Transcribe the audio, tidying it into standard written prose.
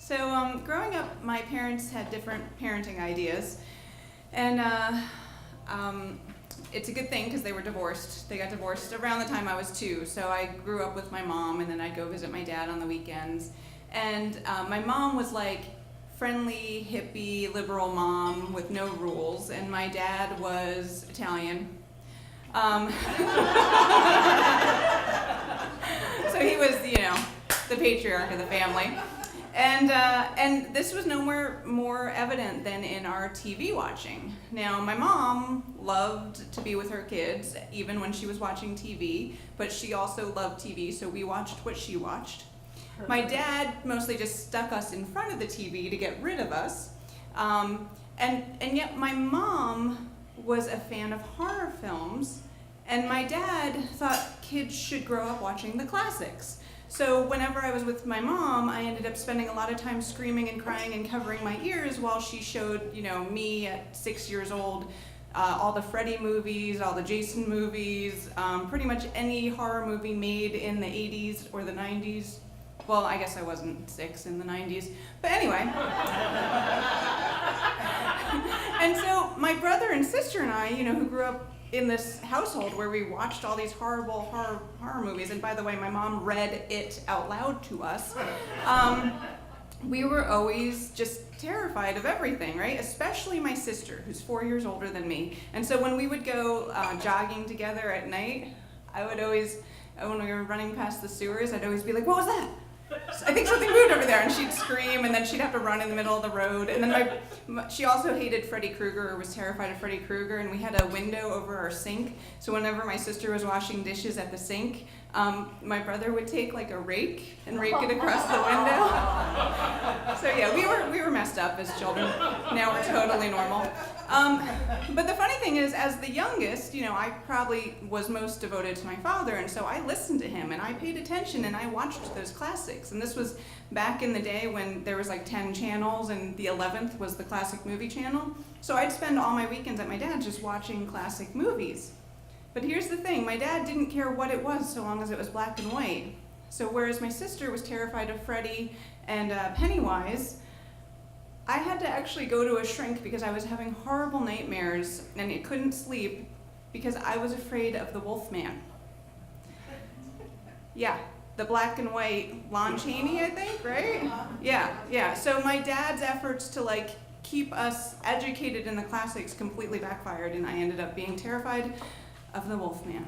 So growing up, my parents had different parenting ideas, and it's a good thing because they were divorced. They got divorced around the time I was 2, so I grew up with my mom, and then I'd go visit my dad on the weekends. And my mom was like friendly, hippie, liberal mom with no rules, and my dad was Italian. So he was, the patriarch of the family. And this was nowhere more evident than in our TV watching. Now, my mom loved to be with her kids, even when she was watching TV, but she also loved TV, so we watched what she watched. My dad mostly just stuck us in front of the TV to get rid of us. And yet my mom was a fan of horror films, and my dad thought kids should grow up watching the classics. So whenever I was with my mom, I ended up spending a lot of time screaming and crying and covering my ears while she showed, me at 6 years old, all the Freddy movies, all the Jason movies, pretty much any horror movie made in the 80s or the 90s. Well, I guess I wasn't 6 in the 90s, but anyway. And so my brother and sister and I, who grew up in this household where we watched all these horrible horror movies, and by the way, my mom read it out loud to us, we were always just terrified of everything, right? Especially my sister, who's 4 years older than me. And so when we would go jogging together at night, I would always, when we were running past the sewers, I'd always be like, "What was that? I think something moved over there," and she'd scream, and then she'd have to run in the middle of the road. And then she also hated Freddy Krueger, or was terrified of Freddy Krueger, and we had a window over our sink, so whenever my sister was washing dishes at the sink, my brother would take like a rake and rake it across the window. So yeah, we were messed up as children. Now we're totally normal. But the funny thing is, as the youngest, I probably was most devoted to my father, and so I listened to him, and I paid attention, and I watched those classics. And this was back in the day when there was like 10 channels, and the 11th was the classic movie channel. So I'd spend all my weekends at my dad's just watching classic movies. But here's the thing, my dad didn't care what it was so long as it was black and white. So whereas my sister was terrified of Freddy and Pennywise, I had to actually go to a shrink because I was having horrible nightmares and I couldn't sleep because I was afraid of the Wolfman. Yeah, the black and white Lon Chaney, I think, right? Yeah. So my dad's efforts to keep us educated in the classics completely backfired, and I ended up being terrified of the Wolfman.